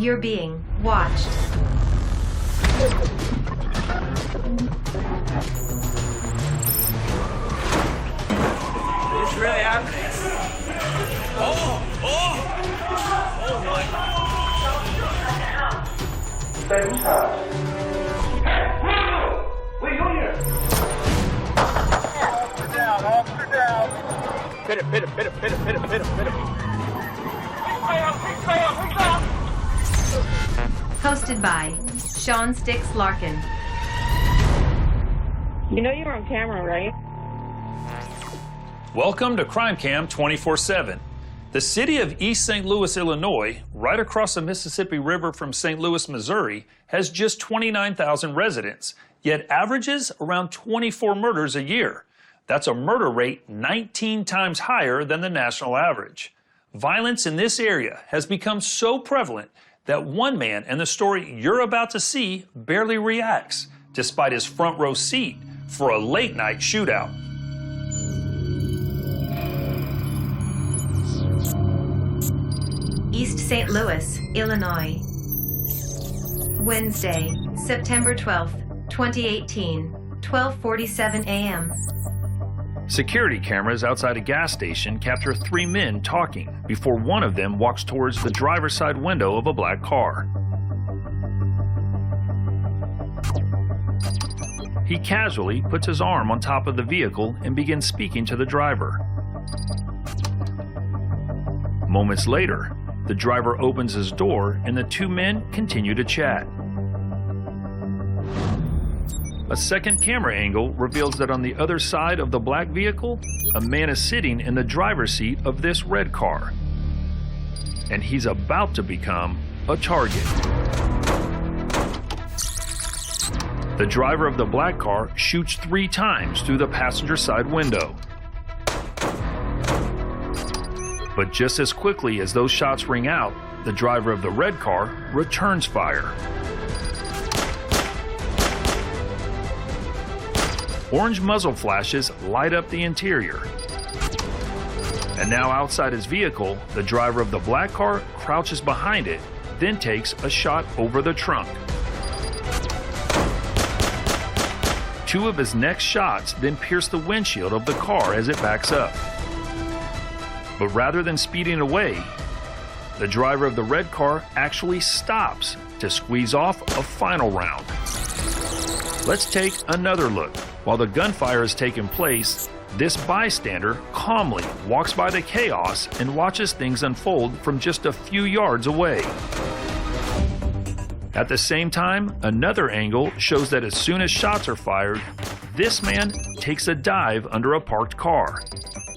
You're being watched. It's really happening. Oh my. Wait, you're here. Officer down. Hit him. Hosted by Sean Sticks Larkin. You know you're on camera, right? Welcome to Crime Cam 24/7. The city of East St. Louis, Illinois, right across the Mississippi River from St. Louis, Missouri, has just 29,000 residents, yet averages around 24 murders a year. That's a murder rate 19 times higher than the national average. Violence in this area has become so prevalent that one man in the story you're about to see barely reacts, despite his front row seat for a late-night shootout. East St. Louis, Illinois. Wednesday, September 12th, 2018, 12:47 a.m. Security cameras outside a gas station capture 3 men talking before one of them walks towards the driver's side window of a black car. He casually puts his arm on top of the vehicle and begins speaking to the driver. Moments later, the driver opens his door and the 2 men continue to chat. A second camera angle reveals that on the other side of the black vehicle, a man is sitting in the driver's seat of this red car. And he's about to become a target. The driver of the black car shoots 3 times through the passenger side window. But just as quickly as those shots ring out, the driver of the red car returns fire. Orange muzzle flashes light up the interior. And now outside his vehicle, the driver of the black car crouches behind it, then takes a shot over the trunk. 2 of his next shots then pierce the windshield of the car as it backs up. But rather than speeding away, the driver of the red car actually stops to squeeze off a final round. Let's take another look. While the gunfire is taking place, this bystander calmly walks by the chaos and watches things unfold from just a few yards away. At the same time, another angle shows that as soon as shots are fired, this man takes a dive under a parked car,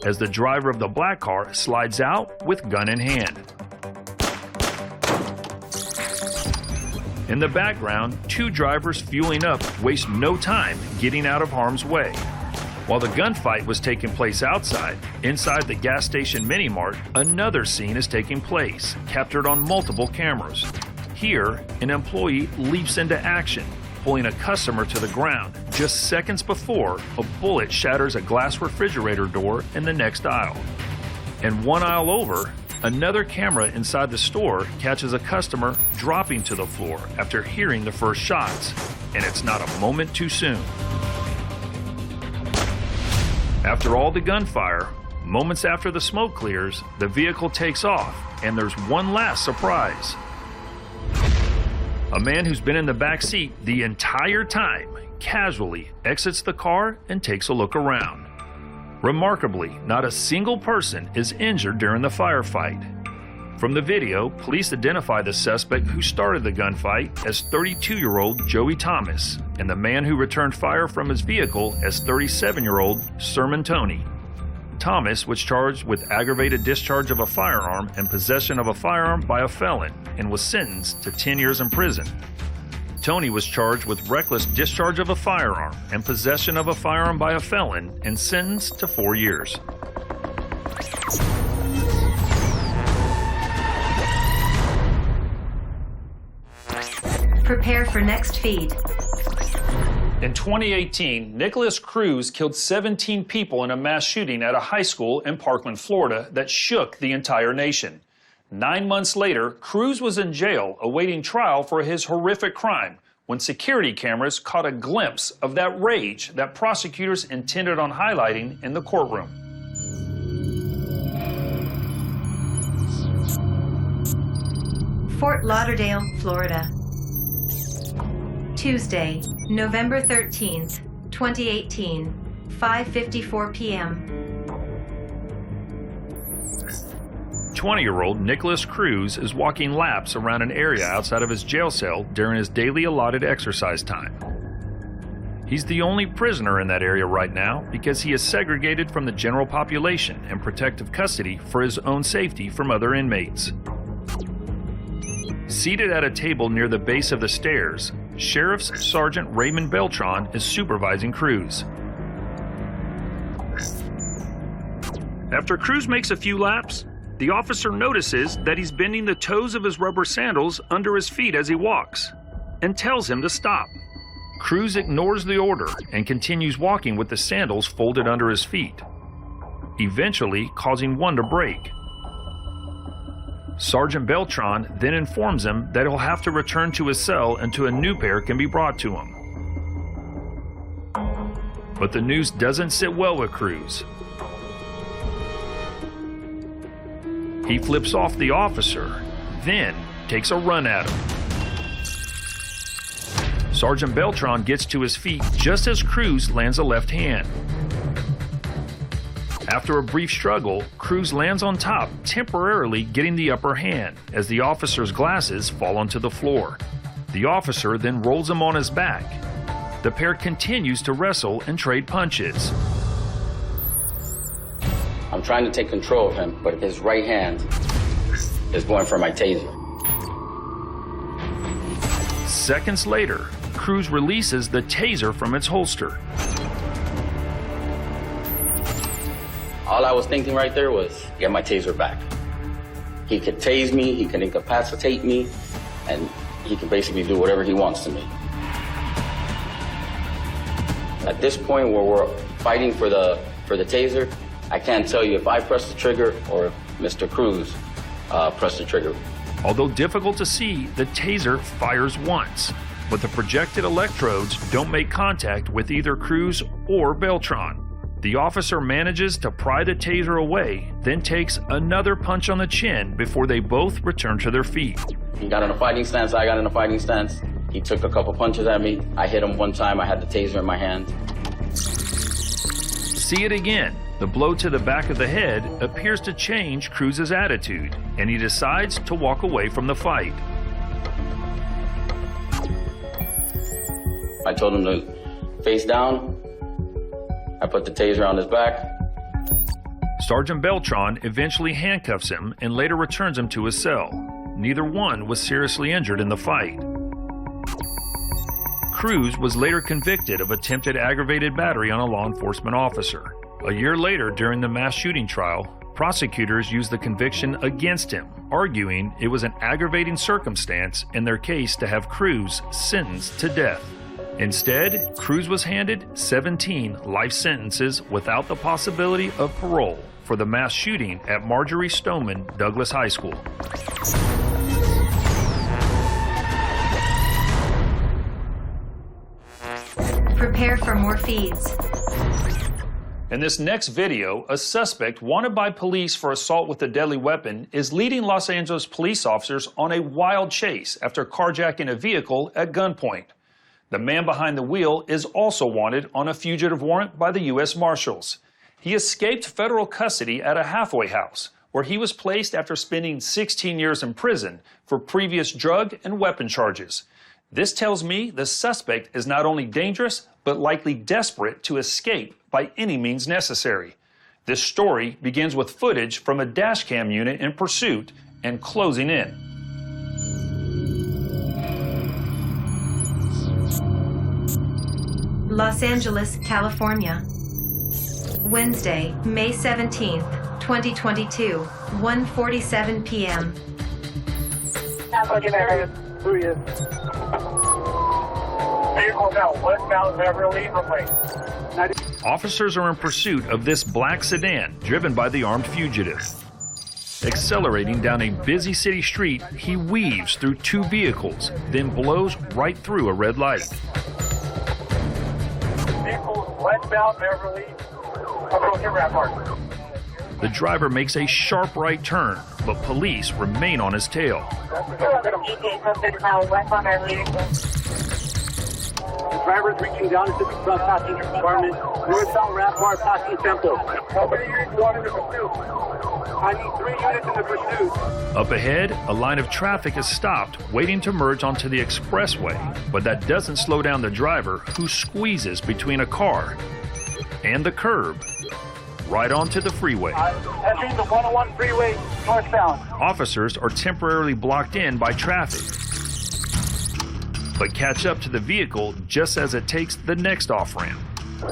as the driver of the black car slides out with gun in hand. In the background, 2 drivers fueling up waste no time getting out of harm's way. While the gunfight was taking place outside, inside the gas station mini-mart, another scene is taking place, captured on multiple cameras. Here, an employee leaps into action, pulling a customer to the ground just seconds before a bullet shatters a glass refrigerator door in the next aisle. And 1 aisle over, another camera inside the store catches a customer dropping to the floor after hearing the first shots, and it's not a moment too soon. After all the gunfire, moments after the smoke clears, the vehicle takes off, and there's one last surprise. A man who's been in the back seat the entire time casually exits the car and takes a look around. Remarkably, not a single person is injured during the firefight. From the video, police identify the suspect who started the gunfight as 32-year-old Joey Thomas, and the man who returned fire from his vehicle as 37-year-old Sermon Tony. Thomas was charged with aggravated discharge of a firearm and possession of a firearm by a felon, and was sentenced to 10 years in prison. Tony was charged with reckless discharge of a firearm and possession of a firearm by a felon and sentenced to 4 years. Prepare for next feed. In 2018, Nicholas Cruz killed 17 people in a mass shooting at a high school in Parkland, Florida that shook the entire nation. 9 months later, Cruz was in jail awaiting trial for his horrific crime when security cameras caught a glimpse of that rage that prosecutors intended on highlighting in the courtroom. Fort Lauderdale, Florida. Tuesday, November 13th, 2018, 5:54 p.m. 20-year-old Nicholas Cruz is walking laps around an area outside of his jail cell during his daily allotted exercise time. He's the only prisoner in that area right now because he is segregated from the general population in protective custody for his own safety from other inmates. Seated at a table near the base of the stairs, Sheriff's Sergeant Raymond Beltran is supervising Cruz. After Cruz makes a few laps, the officer notices that he's bending the toes of his rubber sandals under his feet as he walks and tells him to stop. Cruz ignores the order and continues walking with the sandals folded under his feet, eventually causing one to break. Sergeant Beltran then informs him that he'll have to return to his cell until a new pair can be brought to him. But the news doesn't sit well with Cruz. He flips off the officer, then takes a run at him. Sergeant Beltran gets to his feet just as Cruz lands a left hand. After a brief struggle, Cruz lands on top, temporarily getting the upper hand as the officer's glasses fall onto the floor. The officer then rolls him on his back. The pair continues to wrestle and trade punches. I'm trying to take control of him, but his right hand is going for my taser. Seconds later, Cruz releases the taser from its holster. All I was thinking right there was, get my taser back. He could tase me, he can incapacitate me, and he can basically do whatever he wants to me. At this point where we're fighting for the taser, I can't tell you if I pressed the trigger or if Mr. Cruz pressed the trigger. Although difficult to see, the taser fires once, but the projected electrodes don't make contact with either Cruz or Beltran. The officer manages to pry the taser away, then takes another punch on the chin before they both return to their feet. He got in a fighting stance, I got in a fighting stance. He took a couple punches at me. I hit him one time, I had the taser in my hand. See it again. The blow to the back of the head appears to change Cruz's attitude, and he decides to walk away from the fight. I told him to face down. I put the taser on his back. Sergeant Beltran eventually handcuffs him and later returns him to his cell. Neither one was seriously injured in the fight. Cruz was later convicted of attempted aggravated battery on a law enforcement officer. A year later, during the mass shooting trial, prosecutors used the conviction against him, arguing it was an aggravating circumstance in their case to have Cruz sentenced to death. Instead, Cruz was handed 17 life sentences without the possibility of parole for the mass shooting at Marjorie Stoneman Douglas High School. Prepare for more feeds. In this next video, a suspect wanted by police for assault with a deadly weapon is leading Los Angeles police officers on a wild chase after carjacking a vehicle at gunpoint. The man behind the wheel is also wanted on a fugitive warrant by the U.S. Marshals. He escaped federal custody at a halfway house, where he was placed after spending 16 years in prison for previous drug and weapon charges. This tells me the suspect is not only dangerous, but likely desperate to escape by any means necessary. This story begins with footage from a dashcam unit in pursuit and closing in. Los Angeles, California. Wednesday, May 17th, 2022, 1:47 p.m. Officers are in pursuit of this black sedan driven by the armed fugitive. Accelerating down a busy city street, he weaves through two vehicles, then blows right through a red light. Vehicle westbound Beverly. Approaching Rampart. The driver makes a sharp right turn, but police remain on his tail. The driver is reaching down into the front passenger compartment, northbound Rampart, passing Temple. How many units you want in the pursuit? I need 3 units in the pursuit. Up ahead, a line of traffic is stopped, waiting to merge onto the expressway, but that doesn't slow down the driver, who squeezes between a car and the curb, right onto the freeway. Entering the 101 freeway northbound. Officers are temporarily blocked in by traffic, but catch up to the vehicle just as it takes the next off-ramp.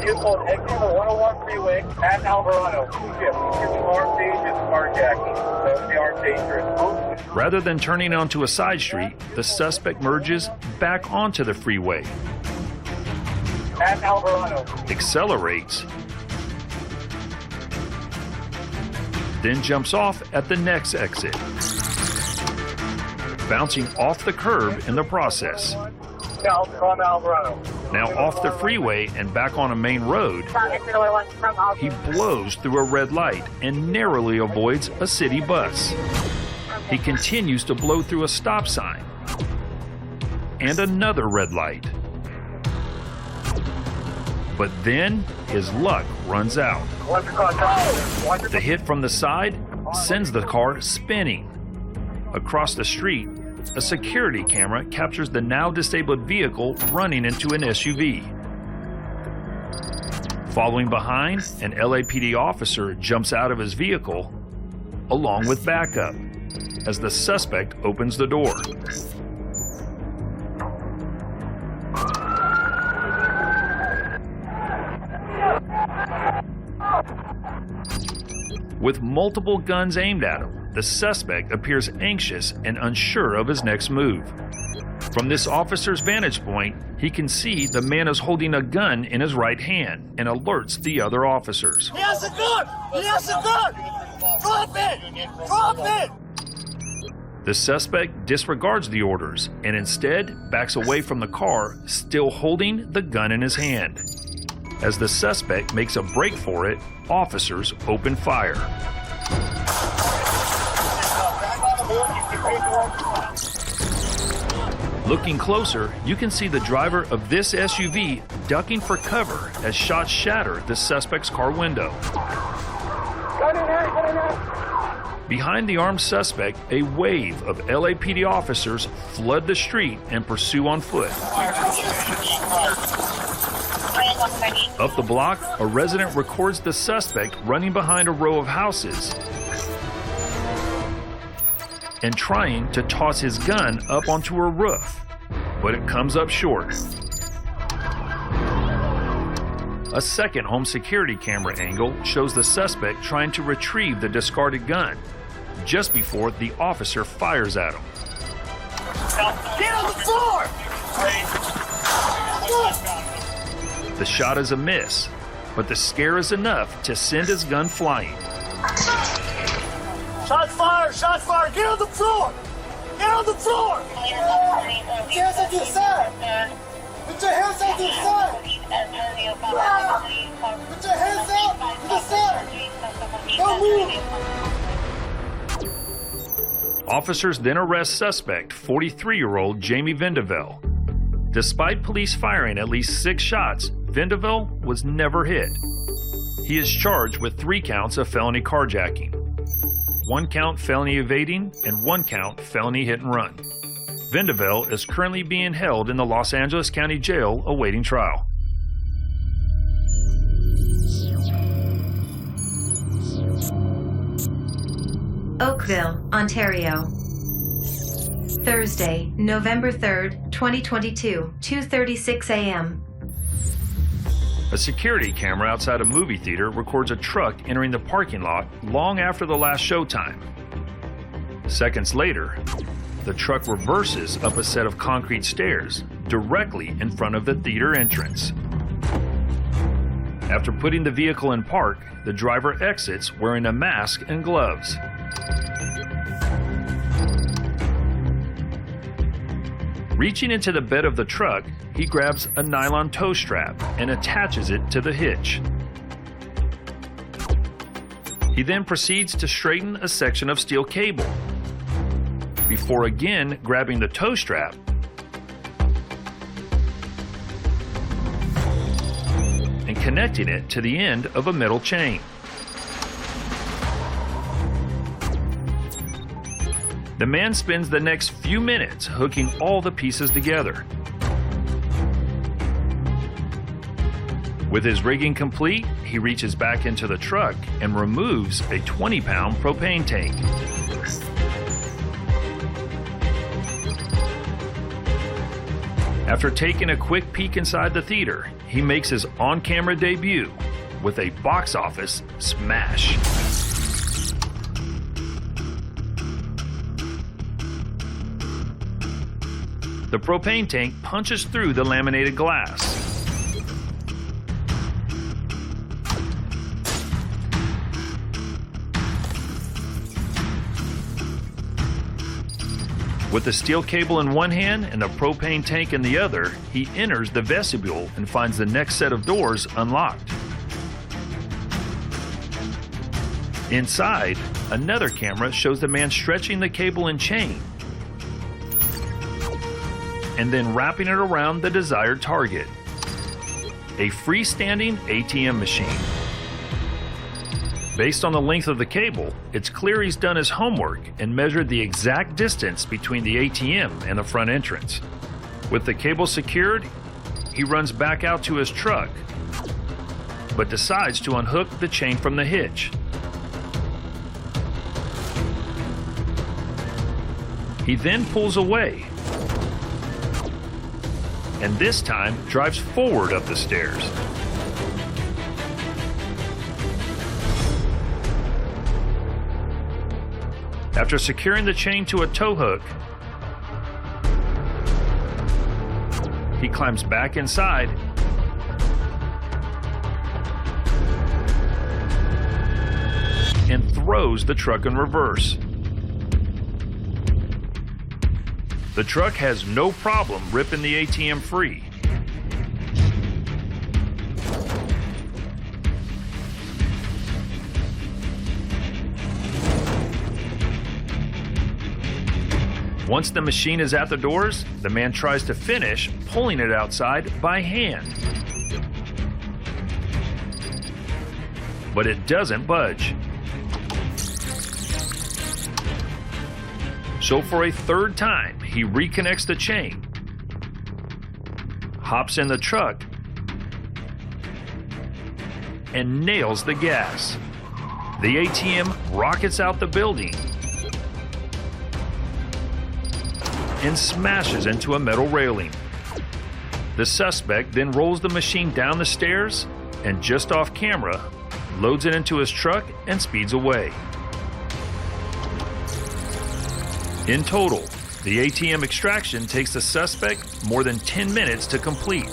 Vehicle exiting the 101 freeway at Alvarado. Armed agents carjacking. So they are dangerous. Rather than turning onto a side street, the suspect merges back onto the freeway, At Alvarado. accelerates, then jumps off at the next exit, bouncing off the curb in the process. South from Alvarado. Now off the freeway and back on a main road, he blows through a red light and narrowly avoids a city bus. He continues to blow through a stop sign and another red light. But then his luck runs out. The hit from the side sends the car spinning. Across the street, a security camera captures the now disabled vehicle running into an SUV. Following behind, an LAPD officer jumps out of his vehicle, along with backup, as the suspect opens the door. With multiple guns aimed at him, the suspect appears anxious and unsure of his next move. From this officer's vantage point, he can see the man is holding a gun in his right hand and alerts the other officers. He has a gun! He has a gun! Drop it! Drop it! The suspect disregards the orders and instead backs away from the car, still holding the gun in his hand. As the suspect makes a break for it, officers open fire. Looking closer, you can see the driver of this SUV ducking for cover as shots shatter the suspect's car window. Behind the armed suspect, a wave of LAPD officers flood the street and pursue on foot. Up the block, a resident records the suspect running behind a row of houses and trying to toss his gun up onto a roof, but it comes up short. A second home security camera angle shows the suspect trying to retrieve the discarded gun just before the officer fires at him. Get on the floor! The shot is a miss, but the scare is enough to send his gun flying. Shots fired! Shots fired! Get on the floor! Get on the floor! Put your hands to the side! Put your hands out to the side! Put your hands out to the side! Don't move! Officers then arrest suspect 43-year-old Jamie Vandervelde. Despite police firing at least 6 shots, Vandervelde was never hit. He is charged with 3 counts of felony carjacking, 1 count felony evading, and 1 count felony hit and run. Vandervelde is currently being held in the Los Angeles County Jail awaiting trial. Oakville, Ontario. Thursday, November 3rd, 2022, 2:36 a.m. A security camera outside a movie theater records a truck entering the parking lot long after the last showtime. Seconds later, the truck reverses up a set of concrete stairs directly in front of the theater entrance. After putting the vehicle in park, the driver exits wearing a mask and gloves. Reaching into the bed of the truck, he grabs a nylon tow strap and attaches it to the hitch. He then proceeds to straighten a section of steel cable, before again grabbing the tow strap and connecting it to the end of a metal chain. The man spends the next few minutes hooking all the pieces together. With his rigging complete, he reaches back into the truck and removes a 20-pound propane tank. After taking a quick peek inside the theater, he makes his on-camera debut with a box office smash. The propane tank punches through the laminated glass. With the steel cable in one hand and the propane tank in the other, he enters the vestibule and finds the next set of doors unlocked. Inside, another camera shows the man stretching the cable and chain and then wrapping it around the desired target, a freestanding ATM machine. Based on the length of the cable, it's clear he's done his homework and measured the exact distance between the ATM and the front entrance. With the cable secured, he runs back out to his truck, but decides to unhook the chain from the hitch. He then pulls away, and this time drives forward up the stairs. After securing the chain to a tow hook, he climbs back inside and throws the truck in reverse. The truck has no problem ripping the ATM free. Once the machine is at the doors, the man tries to finish pulling it outside by hand. But it doesn't budge. So for a third time, he reconnects the chain, hops in the truck, and nails the gas. The ATM rockets out the building and smashes into a metal railing. The suspect then rolls the machine down the stairs and, just off camera, loads it into his truck and speeds away. In total, the ATM extraction takes the suspect more than 10 minutes to complete.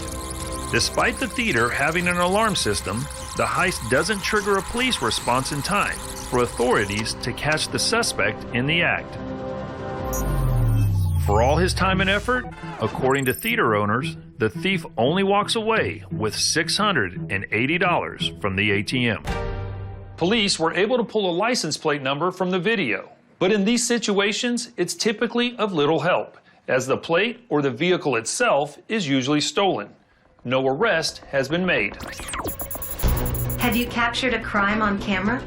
Despite the theater having an alarm system, the heist doesn't trigger a police response in time for authorities to catch the suspect in the act. For all his time and effort, according to theater owners, the thief only walks away with $680 from the ATM. Police were able to pull a license plate number from the video, but in these situations, it's typically of little help, as the plate or the vehicle itself is usually stolen. No arrest has been made. Have you captured a crime on camera?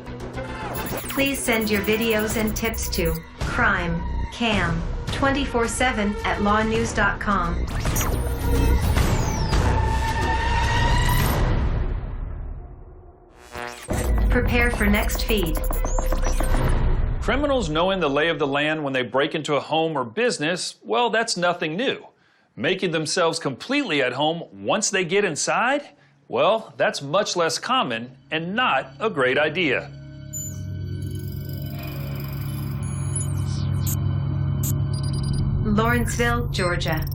Please send your videos and tips to crimecam247@lawnews.com. Prepare for next feed. Criminals knowing the lay of the land when they break into a home or business, well, that's nothing new. Making themselves completely at home once they get inside, well, that's much less common and not a great idea. Lawrenceville, Georgia.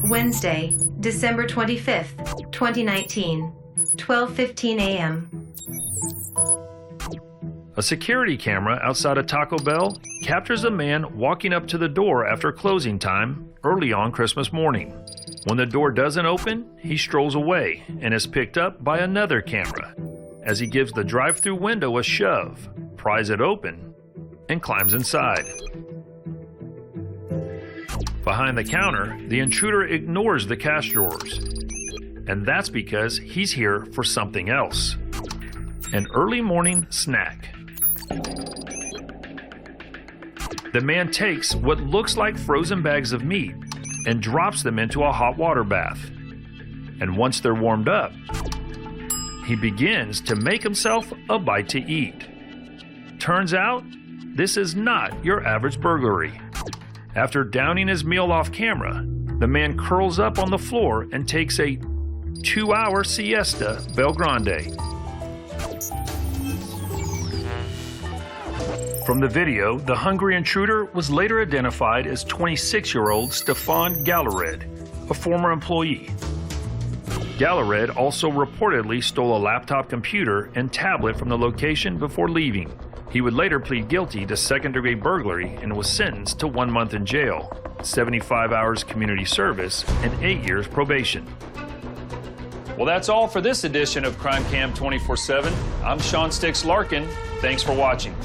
Wednesday, December 25th, 2019, 12:15 a.m. A security camera outside a Taco Bell captures a man walking up to the door after closing time early on Christmas morning. When the door doesn't open, he strolls away and is picked up by another camera as he gives the drive-through window a shove, pries it open, and climbs inside. Behind the counter, the intruder ignores the cash drawers, and that's because he's here for something else. An early morning snack. The man takes what looks like frozen bags of meat and drops them into a hot water bath. And once they're warmed up, he begins to make himself a bite to eat. Turns out, this is not your average burglary. After downing his meal off camera, the man curls up on the floor and takes a 2-hour siesta Bel Grande. From the video, the hungry intruder was later identified as 26-year-old Stefan Gallared, a former employee. Gallared also reportedly stole a laptop computer and tablet from the location before leaving. He would later plead guilty to second-degree burglary and was sentenced to 1 month in jail, 75 hours community service, and 8 years probation. Well, that's all for this edition of Crime Cam 24/7. I'm Sean Sticks Larkin. Thanks for watching.